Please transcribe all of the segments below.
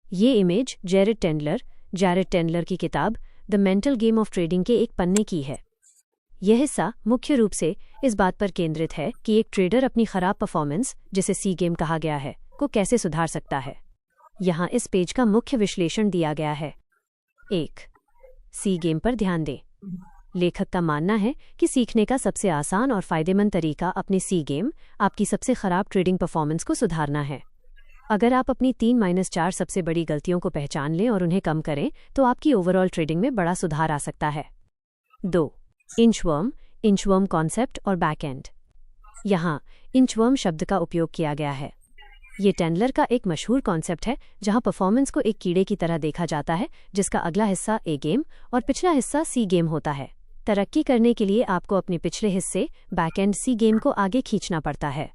ये image Jared टेंडलर की किताब the mental game of trading के एक पन्ने की है। यह हिस्सा मुख्य रूप से इस बात पर केंद्रित है कि एक ट्रेडर अपनी खराब परफॉर्मेंस, जिसे सी गेम कहा गया है, को कैसे सुधार सकता है। यहाँ इस पेज का मुख्य विश्लेषण दिया गया है। 1. सी गेम पर ध्यान दें। लेखक का मानना है कि सीखने का सबसे आसान और फायदेमंद तरीका अपनी सी गेम, आपकी सबसे खराब ट्रेडिंग परफॉर्मेंस को सुधारना है। अगर आप अपनी 3-4 सबसे बड़ी गलतियों को पहचान लें और उन्हें कम करें, तो आपकी ओवरऑल ट्रेडिंग में बड़ा सुधार आ सकता है। 2. इंचवर्म कॉन्सेप्ट और बैकएंड। यहाँ इंचवर्म शब्द का उपयोग किया गया है। ये टेंडलर का एक मशहूर कॉन्सेप्ट है, जहाँ परफॉर्मेंस को एक कीड़े की तरह देखा जाता है, जिसका अगला हिस्सा ए गेम और पिछला हिस्सा सी गेम होता है। तरक्की करने के लिए आपको अपने पिछले हिस्से बैकएंड सी गेम को आगे खींचना पड़ता है।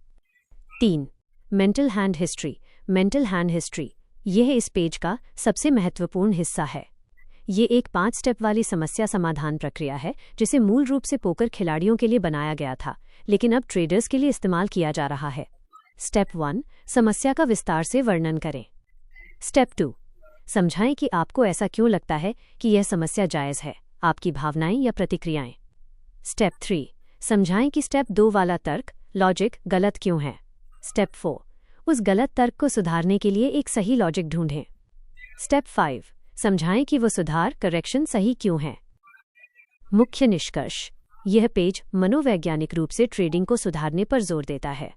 3. Mental hand history. यह इस पेज का सबसे महत्वपूर्ण हिस्सा है। ये एक 5 स्टेप वाली समस्या समाधान प्रक्रिया है, जिसे मूल रूप से पोकर खिलाड़ियों के लिए बनाया गया था, लेकिन अब ट्रेडर्स के लिए इस्तेमाल किया जा रहा है। स्टेप 1, समस्या का विस्तार से वर्णन करें। स्टेप 2, समझाएं कि आपको ऐसा क्यों लगता है कि यह समस्या जायज़ है, आपकी भावनाएं या प्रतिक्रियाएं। स्टेप 3, समझाएं कि स्टेप 2 वाला तर्क, लॉजिक, गलत क्यों है। स्टेप 4, उस गलत तर्क को सुधारने के लिए एक सही लॉजिक ढूंढें। स्टेप 5, समझाएं कि वो सुधार, करेक्शन सही क्यों है। मुख्य निष्कर्ष। यह पेज मनोवैज्ञानिक रूप से ट्रेडिंग को सुधारने पर जोर देता है।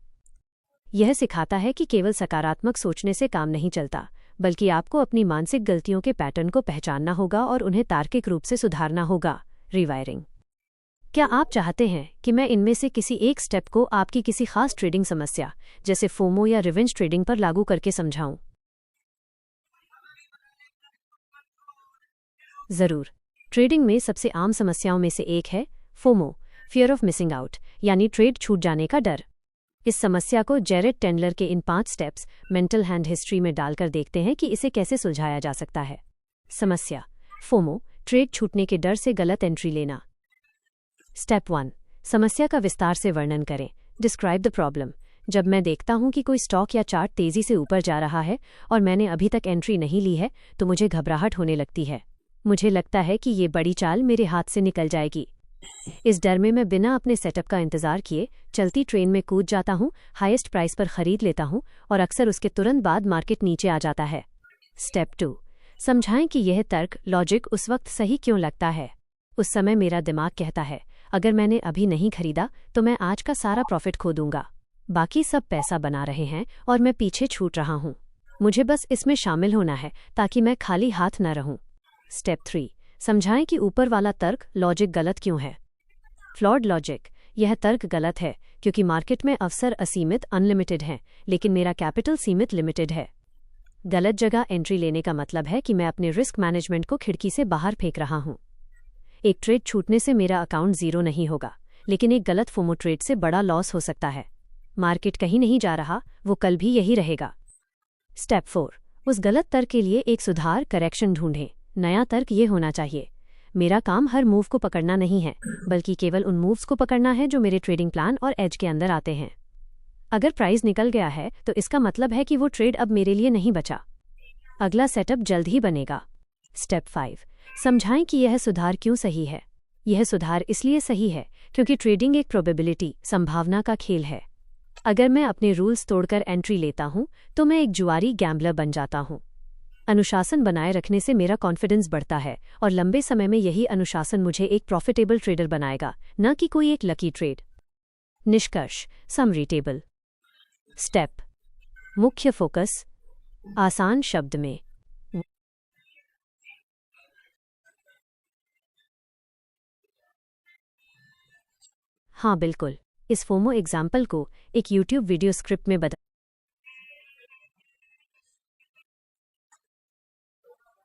यह सिखाता है कि केवल सकारात्मक सोचने से काम नहीं चलता, बल्कि आपको अपनी मानसिक गलतियों के पैटर्न को पहचानना होगा और उन्हें तार्किक रूप से सुधारना होगा। रिवायरिंग। क्या आप चाहते हैं कि मैं इनमें से किसी एक स्टेप को आपकी किसी खास ट्रेडिंग समस्या, जैसे फोमो या रिवेंज ट्रेडिंग पर लागू करके समझाऊं? जरूर। ट्रेडिंग में सबसे आम समस्याओं में से एक है FOMO, fear of missing out, यानी ट्रेड छूट जाने का डर। इस समस्या को जैरेड टेंडलर के इन 5 स्टेप्स मेंटल हैंड हिस्ट्री में डालकर देखते हैं कि इसे कैसे सुलझाया जा सकता है। समस्या फोमो, ट्रेड छूटने के डर से गलत एंट्री लेना। स्टेप 1, समस्या का विस्तार से वर्णन करें। Describe the problem. जब मैं देखता हूं कि कोई स्टॉक या चार्ट तेजी से ऊपर जा रहा है और मैंने अभी तक एंट्री नहीं ली है, तो मुझे घबराहट होने लगती है। मुझे लगता है कि ये बड़ी चाल मेरे हाथ से निकल जाएगी। इस डर में मैं बिना अपने सेटअप का इंतजार किए चलती ट्रेन में कूद जाता हूं, हाईएस्ट प्राइस पर खरीद लेता हूं और अक्सर उसके तुरंत बाद मार्केट नीचे आ जाता है। स्टेप 2, समझाएं कि यह तर्क, लॉजिक उस वक्त सही क्यों लगता है। उस समय मेरा दिमाग कहता है, अगर मैंने अभी नहीं खरीदा तो मैं आज का सारा प्रॉफिट खो दूंगा। बाकी सब पैसा बना रहे हैं और मैं पीछे छूट रहा हूं। मुझे बस इसमें शामिल होना है ताकि मैं खाली हाथ न रहूं। स्टेप 3, समझाएं कि ऊपर वाला तर्क, लॉजिक गलत क्यों है। Flawed logic. यह तर्क गलत है क्योंकि मार्केट में अवसर असीमित, अनलिमिटेड हैं, लेकिन मेरा कैपिटल सीमित, लिमिटेड है। गलत जगह एंट्री लेने का मतलब है कि मैं अपने रिस्क मैनेजमेंट को खिड़की से बाहर फेंक रहा हूं। एक ट्रेड छूटने से मेरा अकाउंट जीरो नहीं होगा, लेकिन एक गलत फोमो ट्रेड से बड़ा लॉस हो सकता है। मार्केट कहीं नहीं जा रहा, वो कल भी यही रहेगा। स्टेप 4, उस गलत तर्क के लिए एक सुधार, करेक्शन ढूंढें। नया तर्क ये होना चाहिए, मेरा काम हर मूव को पकड़ना नहीं है, बल्कि केवल उन मूव्स को पकड़ना है जो मेरे ट्रेडिंग प्लान और एज के अंदर आते हैं। अगर प्राइस निकल गया है तो इसका मतलब है कि वो ट्रेड अब मेरे लिए नहीं बचा। अगला सेटअप जल्द ही बनेगा। स्टेप 5, समझाएं कि यह सुधार क्यों सही है। यह सुधार इसलिए सही है क्योंकि ट्रेडिंग एक प्रोबेबिलिटी, संभावना का खेल है। अगर मैं अपने रूल्स तोड़कर एंट्री लेता हूं तो मैं एक जुआरी गैम्बलर बन जाता हूं। अनुशासन बनाए रखने से मेरा कॉन्फिडेंस बढ़ता है और लंबे समय में यही अनुशासन मुझे एक प्रॉफिटेबल ट्रेडर बनाएगा, न कि कोई एक लकी ट्रेड। निष्कर्ष, समरी टेबल। स्टेप, मुख्य फोकस, आसान शब्द में। हाँ बिल्कुल, इस फोमो एग्जाम्पल को एक YouTube वीडियो स्क्रिप्ट में बता